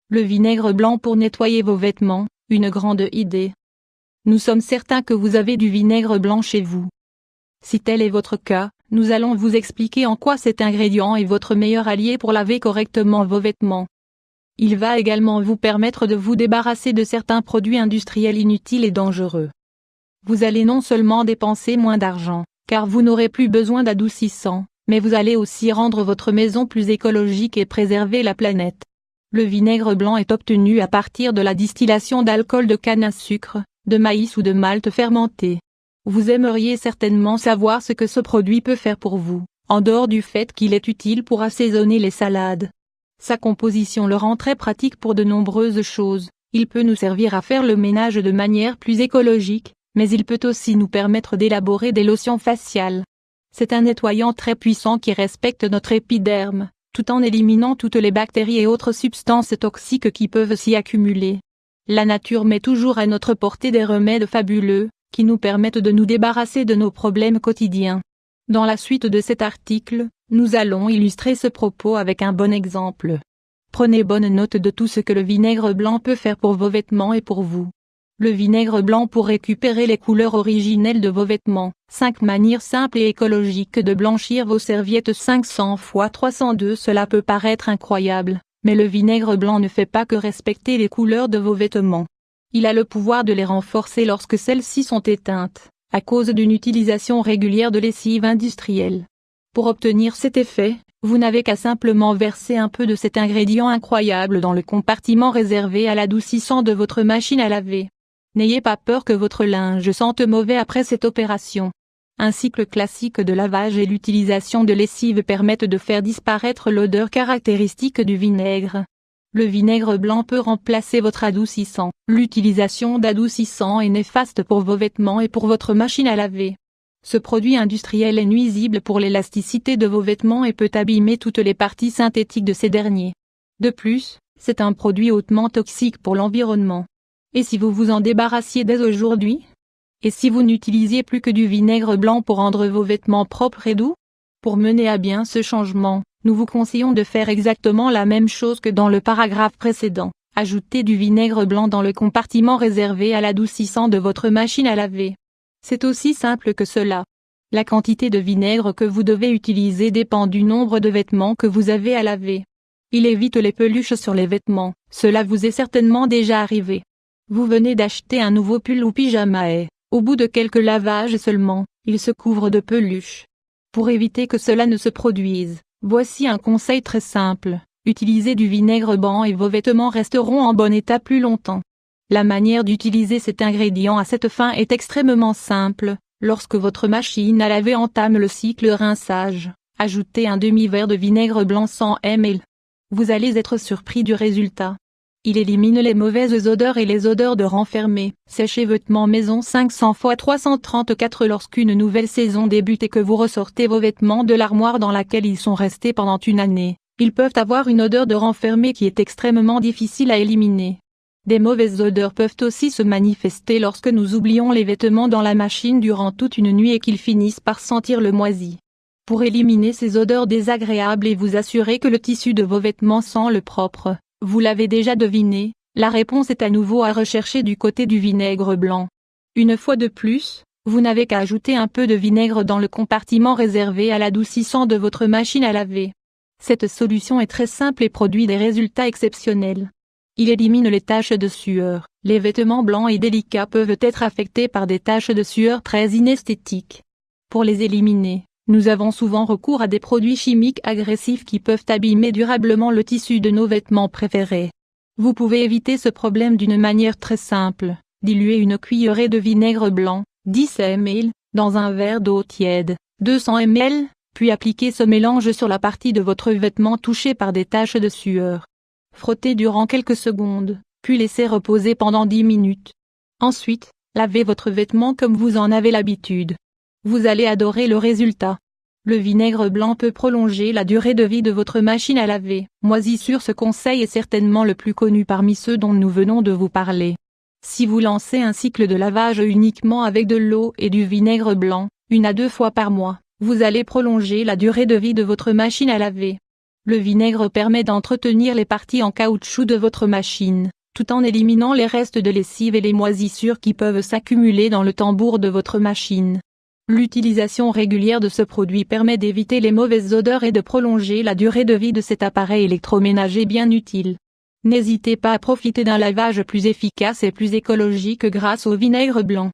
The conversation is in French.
Le vinaigre blanc pour nettoyer vos vêtements, une grande idée. Nous sommes certains que vous avez du vinaigre blanc chez vous. Si tel est votre cas, nous allons vous expliquer en quoi cet ingrédient est votre meilleur allié pour laver correctement vos vêtements. Il va également vous permettre de vous débarrasser de certains produits industriels inutiles et dangereux. Vous allez non seulement dépenser moins d'argent, car vous n'aurez plus besoin d'adoucissant, mais vous allez aussi rendre votre maison plus écologique et préserver la planète. Le vinaigre blanc est obtenu à partir de la distillation d'alcool de canne à sucre, de maïs ou de malt fermenté. Vous aimeriez certainement savoir ce que ce produit peut faire pour vous, en dehors du fait qu'il est utile pour assaisonner les salades. Sa composition le rend très pratique pour de nombreuses choses. Il peut nous servir à faire le ménage de manière plus écologique, mais il peut aussi nous permettre d'élaborer des lotions faciales. C'est un nettoyant très puissant qui respecte notre épiderme, tout en éliminant toutes les bactéries et autres substances toxiques qui peuvent s'y accumuler. La nature met toujours à notre portée des remèdes fabuleux, qui nous permettent de nous débarrasser de nos problèmes quotidiens. Dans la suite de cet article, nous allons illustrer ce propos avec un bon exemple. Prenez bonne note de tout ce que le vinaigre blanc peut faire pour vos vêtements et pour vous. Le vinaigre blanc pour récupérer les couleurs originelles de vos vêtements. 5 manières simples et écologiques de blanchir vos serviettes 500 x 302. Cela peut paraître incroyable, mais le vinaigre blanc ne fait pas que respecter les couleurs de vos vêtements. Il a le pouvoir de les renforcer lorsque celles-ci sont éteintes, à cause d'une utilisation régulière de lessive industrielle. Pour obtenir cet effet, vous n'avez qu'à simplement verser un peu de cet ingrédient incroyable dans le compartiment réservé à l'adoucissant de votre machine à laver. N'ayez pas peur que votre linge sente mauvais après cette opération. Un cycle classique de lavage et l'utilisation de lessive permettent de faire disparaître l'odeur caractéristique du vinaigre. Le vinaigre blanc peut remplacer votre adoucissant. L'utilisation d'adoucissant est néfaste pour vos vêtements et pour votre machine à laver. Ce produit industriel est nuisible pour l'élasticité de vos vêtements et peut abîmer toutes les parties synthétiques de ces derniers. De plus, c'est un produit hautement toxique pour l'environnement. Et si vous vous en débarrassiez dès aujourd'hui? Et si vous n'utilisiez plus que du vinaigre blanc pour rendre vos vêtements propres et doux? Pour mener à bien ce changement, nous vous conseillons de faire exactement la même chose que dans le paragraphe précédent. Ajoutez du vinaigre blanc dans le compartiment réservé à l'adoucissant de votre machine à laver. C'est aussi simple que cela. La quantité de vinaigre que vous devez utiliser dépend du nombre de vêtements que vous avez à laver. Il évite les peluches sur les vêtements, cela vous est certainement déjà arrivé. Vous venez d'acheter un nouveau pull ou pyjama et, au bout de quelques lavages seulement, il se couvre de peluches. Pour éviter que cela ne se produise, voici un conseil très simple, utilisez du vinaigre blanc et vos vêtements resteront en bon état plus longtemps. La manière d'utiliser cet ingrédient à cette fin est extrêmement simple. Lorsque votre machine à laver entame le cycle rinçage, ajoutez un demi-verre de vinaigre blanc 100 ml. Vous allez être surpris du résultat. Il élimine les mauvaises odeurs et les odeurs de renfermé. Séchez vêtements maison 500 x 334 lorsqu'une nouvelle saison débute et que vous ressortez vos vêtements de l'armoire dans laquelle ils sont restés pendant une année. Ils peuvent avoir une odeur de renfermé qui est extrêmement difficile à éliminer. Des mauvaises odeurs peuvent aussi se manifester lorsque nous oublions les vêtements dans la machine durant toute une nuit et qu'ils finissent par sentir le moisi. Pour éliminer ces odeurs désagréables et vous assurer que le tissu de vos vêtements sent le propre, vous l'avez déjà deviné, la réponse est à nouveau à rechercher du côté du vinaigre blanc. Une fois de plus, vous n'avez qu'à ajouter un peu de vinaigre dans le compartiment réservé à l'adoucissant de votre machine à laver. Cette solution est très simple et produit des résultats exceptionnels. Il élimine les taches de sueur. Les vêtements blancs et délicats peuvent être affectés par des taches de sueur très inesthétiques. Pour les éliminer, nous avons souvent recours à des produits chimiques agressifs qui peuvent abîmer durablement le tissu de nos vêtements préférés. Vous pouvez éviter ce problème d'une manière très simple. Diluez une cuillerée de vinaigre blanc, 10 ml, dans un verre d'eau tiède, 200 ml, puis appliquez ce mélange sur la partie de votre vêtement touchée par des taches de sueur. Frottez durant quelques secondes, puis laissez reposer pendant 10 minutes. Ensuite, lavez votre vêtement comme vous en avez l'habitude. Vous allez adorer le résultat. Le vinaigre blanc peut prolonger la durée de vie de votre machine à laver. Moisissure. Ce conseil est certainement le plus connu parmi ceux dont nous venons de vous parler. Si vous lancez un cycle de lavage uniquement avec de l'eau et du vinaigre blanc, 1 à 2 fois par mois, vous allez prolonger la durée de vie de votre machine à laver. Le vinaigre permet d'entretenir les parties en caoutchouc de votre machine, tout en éliminant les restes de lessive et les moisissures qui peuvent s'accumuler dans le tambour de votre machine. L'utilisation régulière de ce produit permet d'éviter les mauvaises odeurs et de prolonger la durée de vie de cet appareil électroménager bien utile. N'hésitez pas à profiter d'un lavage plus efficace et plus écologique grâce au vinaigre blanc.